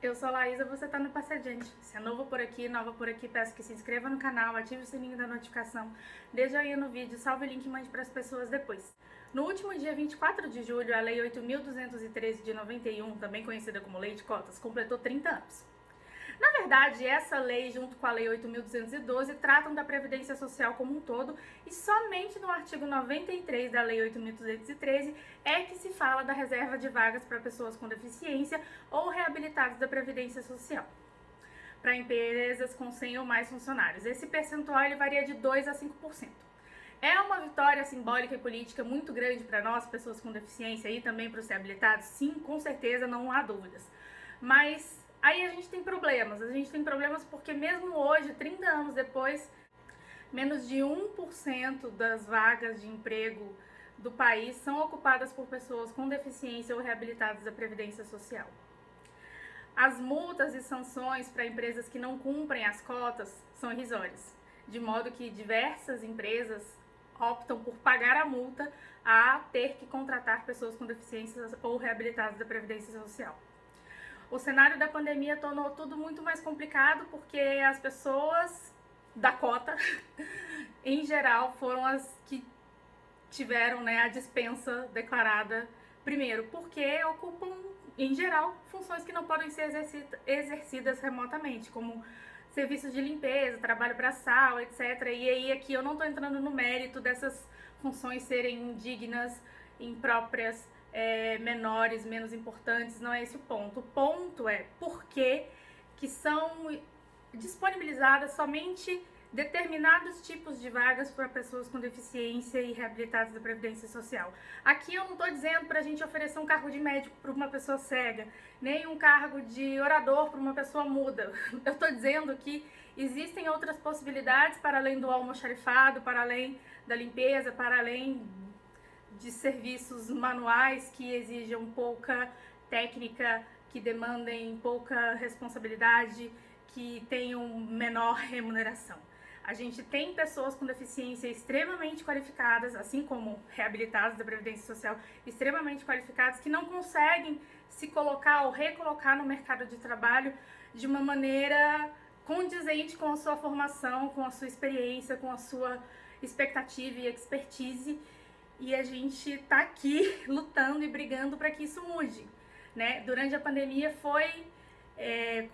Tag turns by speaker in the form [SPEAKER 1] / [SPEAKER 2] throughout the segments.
[SPEAKER 1] Eu sou a Laísa, você tá no Passe Adiante. Se é novo por aqui, nova por aqui, peço que se inscreva no canal, ative o sininho da notificação, dê joinha no vídeo, salve o link e mande para as pessoas depois. No último dia 24 de julho, a Lei 8.213 de 91, também conhecida como Lei de Cotas, completou 30 anos. Na verdade, essa lei, junto com a Lei 8.212, tratam da Previdência Social como um todo, e somente no artigo 93 da Lei 8.213 é que se fala da reserva de vagas para pessoas com deficiência ou reabilitados da Previdência Social, para empresas com 100 ou mais funcionários. Esse percentual ele varia de 2% a 5%. É uma vitória simbólica e política muito grande para nós, pessoas com deficiência, e também para os reabilitados? Sim, com certeza, não há dúvidas. Mas aí a gente tem problemas porque mesmo hoje, 30 anos depois, menos de 1% das vagas de emprego do país são ocupadas por pessoas com deficiência ou reabilitadas da Previdência Social. As multas e sanções para empresas que não cumprem as cotas são irrisórias, de modo que diversas empresas optam por pagar a multa a ter que contratar pessoas com deficiências ou reabilitadas da Previdência Social. O cenário da pandemia tornou tudo muito mais complicado porque as pessoas da cota, em geral, foram as que tiveram, a dispensa declarada primeiro, porque ocupam, em geral, funções que não podem ser exercidas remotamente, como serviços de limpeza, trabalho braçal, etc. E aí aqui eu não estou entrando no mérito dessas funções serem indignas, impróprias, menores, menos importantes, não é esse o ponto. O ponto é por que são disponibilizadas somente determinados tipos de vagas para pessoas com deficiência e reabilitadas da Previdência Social. Aqui eu não estou dizendo para a gente oferecer um cargo de médico para uma pessoa cega, nem um cargo de orador para uma pessoa muda. Eu estou dizendo que existem outras possibilidades para além do almoxarifado, para além da limpeza, para além de serviços manuais que exijam pouca técnica, que demandem pouca responsabilidade, que tenham menor remuneração. A gente tem pessoas com deficiência extremamente qualificadas, assim como reabilitados da Previdência Social, extremamente qualificados, que não conseguem se colocar ou recolocar no mercado de trabalho de uma maneira condizente com a sua formação, com a sua experiência, com a sua expectativa e expertise. E a gente tá aqui lutando e brigando para que isso mude, né? Durante a pandemia foi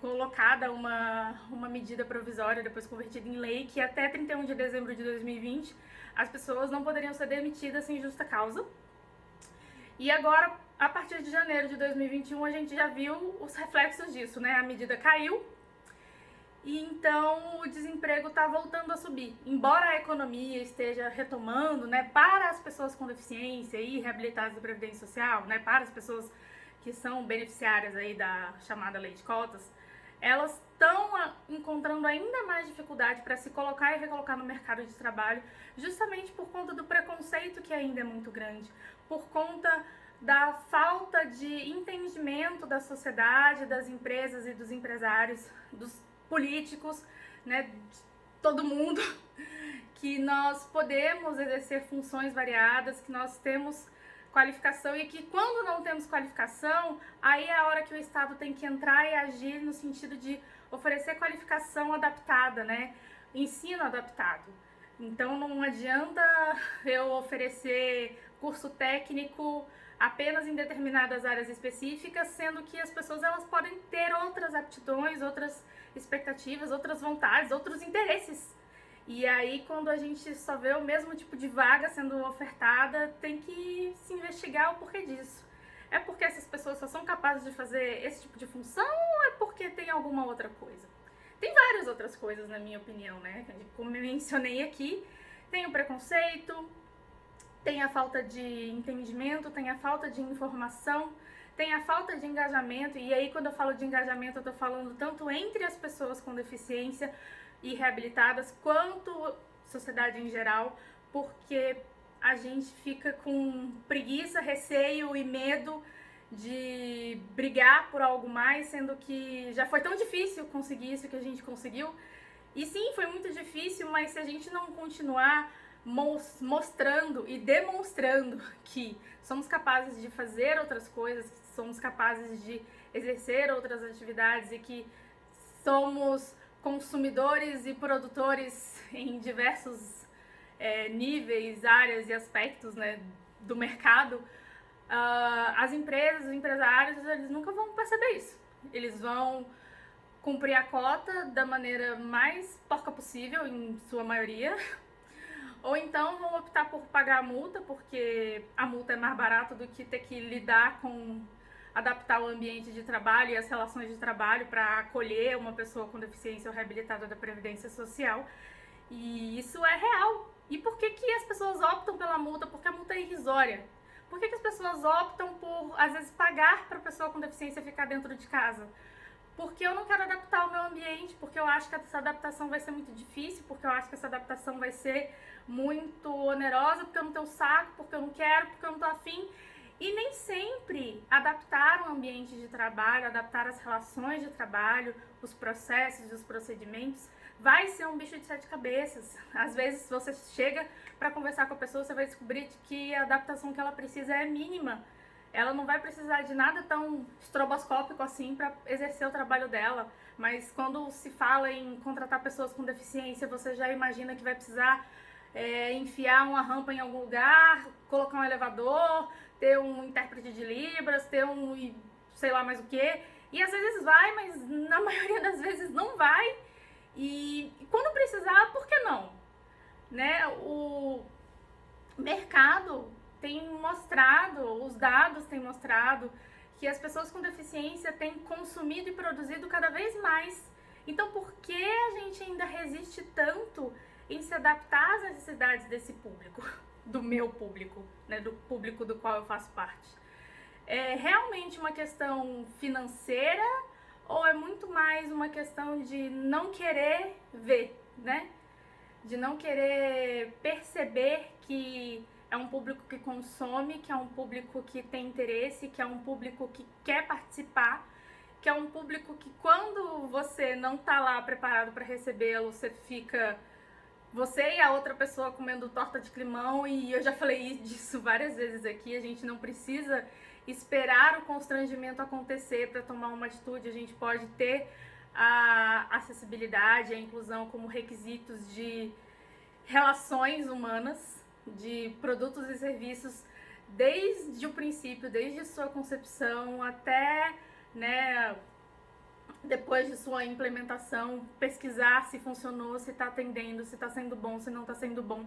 [SPEAKER 1] colocada uma medida provisória, depois convertida em lei, que até 31 de dezembro de 2020 as pessoas não poderiam ser demitidas sem justa causa. E agora, a partir de janeiro de 2021, a gente já viu os reflexos disso, né? A medida caiu, e então o desemprego está voltando a subir. Embora a economia esteja retomando, né, para as pessoas com deficiência e reabilitadas da Previdência Social, né, para as pessoas que são beneficiárias aí da chamada Lei de Cotas, elas estão encontrando ainda mais dificuldade para se colocar e recolocar no mercado de trabalho, justamente por conta do preconceito que ainda é muito grande, por conta da falta de entendimento da sociedade, das empresas e dos empresários, dos políticos, né, de todo mundo, que nós podemos exercer funções variadas, que nós temos qualificação e que quando não temos qualificação, aí é a hora que o Estado tem que entrar e agir no sentido de oferecer qualificação adaptada, né, ensino adaptado. Então não adianta eu oferecer curso técnico apenas em determinadas áreas específicas, sendo que as pessoas elas podem ter outras aptidões, outras expectativas, outras vontades, outros interesses. E aí, quando a gente só vê o mesmo tipo de vaga sendo ofertada, tem que se investigar o porquê disso. É porque essas pessoas só são capazes de fazer esse tipo de função ou é porque tem alguma outra coisa? Tem várias outras coisas, na minha opinião, né? Como eu mencionei aqui, tem o preconceito, tem a falta de entendimento, tem a falta de informação, tem a falta de engajamento. E aí, quando eu falo de engajamento, eu tô falando tanto entre as pessoas com deficiência e reabilitadas, quanto sociedade em geral, porque a gente fica com preguiça, receio e medo de brigar por algo mais, sendo que já foi tão difícil conseguir isso que a gente conseguiu. E sim, foi muito difícil, mas se a gente não continuar mostrando e demonstrando que somos capazes de fazer outras coisas, que somos capazes de exercer outras atividades e que somos consumidores e produtores em diversos níveis, áreas e aspectos, né, do mercado, as empresas, os empresários, eles nunca vão perceber isso. Eles vão cumprir a cota da maneira mais porca possível, em sua maioria, ou então vão optar por pagar a multa, porque a multa é mais barata do que ter que lidar com adaptar o ambiente de trabalho e as relações de trabalho para acolher uma pessoa com deficiência ou reabilitada da Previdência Social. E isso é real. E por que as pessoas optam pela multa? Porque a multa é irrisória. Por que as pessoas optam por, às vezes, pagar para a pessoa com deficiência ficar dentro de casa? Porque eu não quero adaptar o meu ambiente, porque eu acho que essa adaptação vai ser muito difícil, porque eu acho que essa adaptação vai ser muito onerosa, porque eu não tenho saco, porque eu não quero, porque eu não tô afim. E nem sempre adaptar o ambiente de trabalho, adaptar as relações de trabalho, os processos e os procedimentos, vai ser um bicho de 7 cabeças. Às vezes você chega para conversar com a pessoa, você vai descobrir que a adaptação que ela precisa é mínima. Ela não vai precisar de nada tão estroboscópico assim para exercer o trabalho dela. Mas quando se fala em contratar pessoas com deficiência, você já imagina que vai precisar enfiar uma rampa em algum lugar, colocar um elevador, ter um intérprete de Libras, ter um sei lá mais o que. E às vezes vai, mas na maioria das vezes não vai. E quando precisar, por que não? Né? O mercado tem mostrado, os dados têm mostrado que as pessoas com deficiência têm consumido e produzido cada vez mais. Então, por que a gente ainda resiste tanto em se adaptar às necessidades desse público, do meu público, né, do público do qual eu faço parte? É realmente uma questão financeira ou é muito mais uma questão de não querer ver, né? De não querer perceber que é um público que consome, que é um público que tem interesse, que é um público que quer participar, que é um público que quando você não tá lá preparado para recebê-lo, você fica... Você e a outra pessoa comendo torta de climão, e eu já falei disso várias vezes aqui, a gente não precisa esperar o constrangimento acontecer para tomar uma atitude, a gente pode ter a acessibilidade, a inclusão como requisitos de relações humanas, de produtos e serviços, desde o princípio, desde sua concepção até, né, depois de sua implementação, pesquisar se funcionou, se está atendendo, se está sendo bom, se não está sendo bom.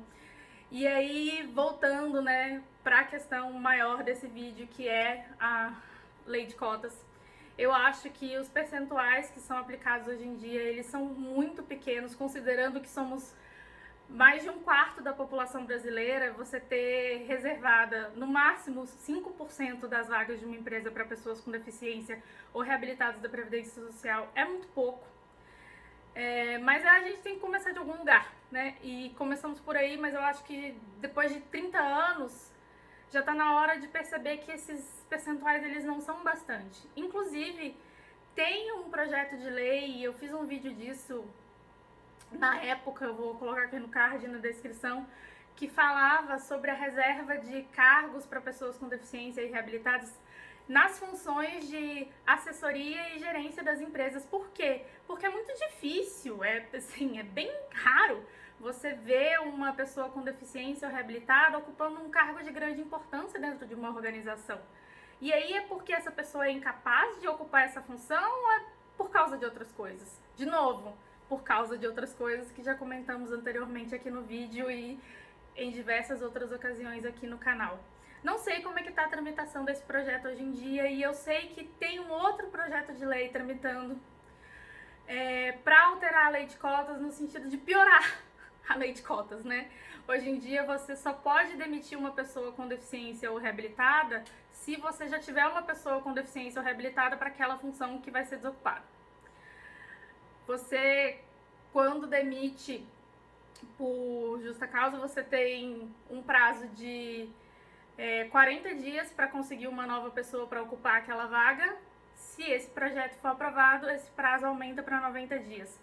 [SPEAKER 1] E aí, voltando, né, para a questão maior desse vídeo, que é a lei de cotas, eu acho que os percentuais que são aplicados hoje em dia, eles são muito pequenos, considerando que somos mais de 1/4 da população brasileira. Você ter reservada no máximo 5% das vagas de uma empresa para pessoas com deficiência ou reabilitados da Previdência Social é muito pouco. Mas a gente tem que começar de algum lugar, né? E começamos por aí, mas eu acho que depois de 30 anos já está na hora de perceber que esses percentuais eles não são bastante. Inclusive, tem um projeto de lei, e eu fiz um vídeo disso na época, eu vou colocar aqui no card, na descrição, que falava sobre a reserva de cargos para pessoas com deficiência e reabilitadas nas funções de assessoria e gerência das empresas. Por quê? Porque é muito difícil, é bem raro você ver uma pessoa com deficiência ou reabilitada ocupando um cargo de grande importância dentro de uma organização. E aí é porque essa pessoa é incapaz de ocupar essa função ou é por causa de outras coisas? De novo, por causa de outras coisas que já comentamos anteriormente aqui no vídeo e em diversas outras ocasiões aqui no canal. Não sei como é que está a tramitação desse projeto hoje em dia, e eu sei que tem um outro projeto de lei tramitando para alterar a lei de cotas no sentido de piorar a lei de cotas, né? Hoje em dia você só pode demitir uma pessoa com deficiência ou reabilitada se você já tiver uma pessoa com deficiência ou reabilitada para aquela função que vai ser desocupada. Você, quando demite por justa causa, você tem um prazo de 40 dias para conseguir uma nova pessoa para ocupar aquela vaga. Se esse projeto for aprovado, esse prazo aumenta para 90 dias.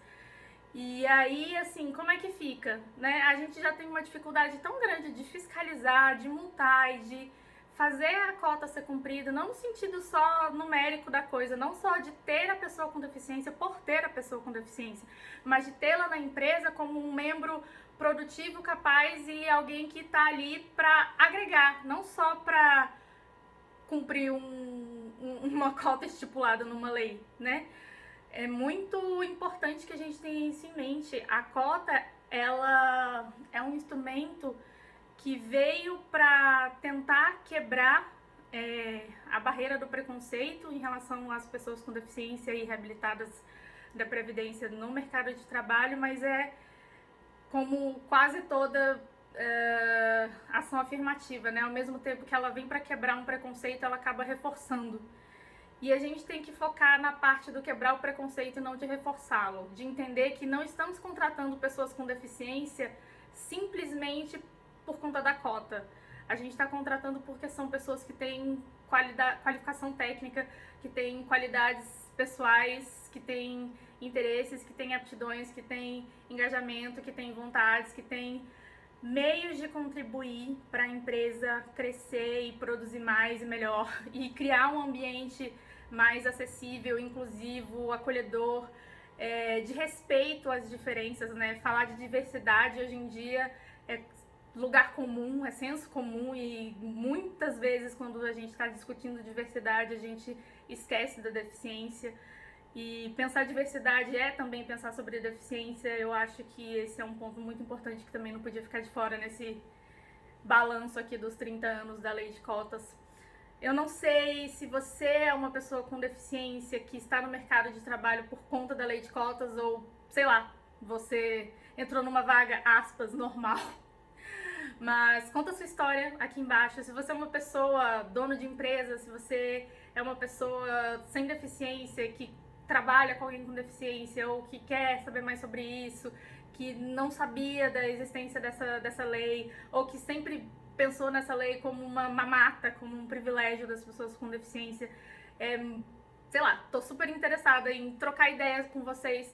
[SPEAKER 1] E aí, assim, como é que fica, né? A gente já tem uma dificuldade tão grande de fiscalizar, de multar e de fazer a cota ser cumprida, não no sentido só numérico da coisa, não só de ter a pessoa com deficiência por ter a pessoa com deficiência, mas de tê-la na empresa como um membro produtivo, capaz e alguém que está ali para agregar, não só para cumprir uma cota estipulada numa lei, né? É muito importante que a gente tenha isso em mente. A cota, ela é um instrumento que veio para tentar quebrar a barreira do preconceito em relação às pessoas com deficiência e reabilitadas da Previdência no mercado de trabalho, mas como quase toda ação afirmativa, né? Ao mesmo tempo que ela vem para quebrar um preconceito, ela acaba reforçando. E a gente tem que focar na parte do quebrar o preconceito e não de reforçá-lo, de entender que não estamos contratando pessoas com deficiência simplesmente por conta da cota. A gente está contratando porque são pessoas que têm qualificação técnica, que têm qualidades pessoais, que têm interesses, que têm aptidões, que têm engajamento, que têm vontades, que têm meios de contribuir para a empresa crescer e produzir mais e melhor e criar um ambiente mais acessível, inclusivo, acolhedor, de respeito às diferenças, né? Falar de diversidade hoje em dia é lugar comum, é senso comum e muitas vezes quando a gente está discutindo diversidade a gente esquece da deficiência. E pensar diversidade é também pensar sobre deficiência. Eu acho que esse é um ponto muito importante que também não podia ficar de fora nesse balanço aqui dos 30 anos da lei de cotas. Eu não sei se você é uma pessoa com deficiência que está no mercado de trabalho por conta da lei de cotas ou, sei lá, você entrou numa vaga, aspas, normal. Mas conta a sua história aqui embaixo. Se você é uma pessoa dono de empresa, se você é uma pessoa sem deficiência que trabalha com alguém com deficiência ou que quer saber mais sobre isso, que não sabia da existência dessa lei ou que sempre pensou nessa lei como uma mamata, como um privilégio das pessoas com deficiência, sei lá, tô super interessada em trocar ideias com vocês.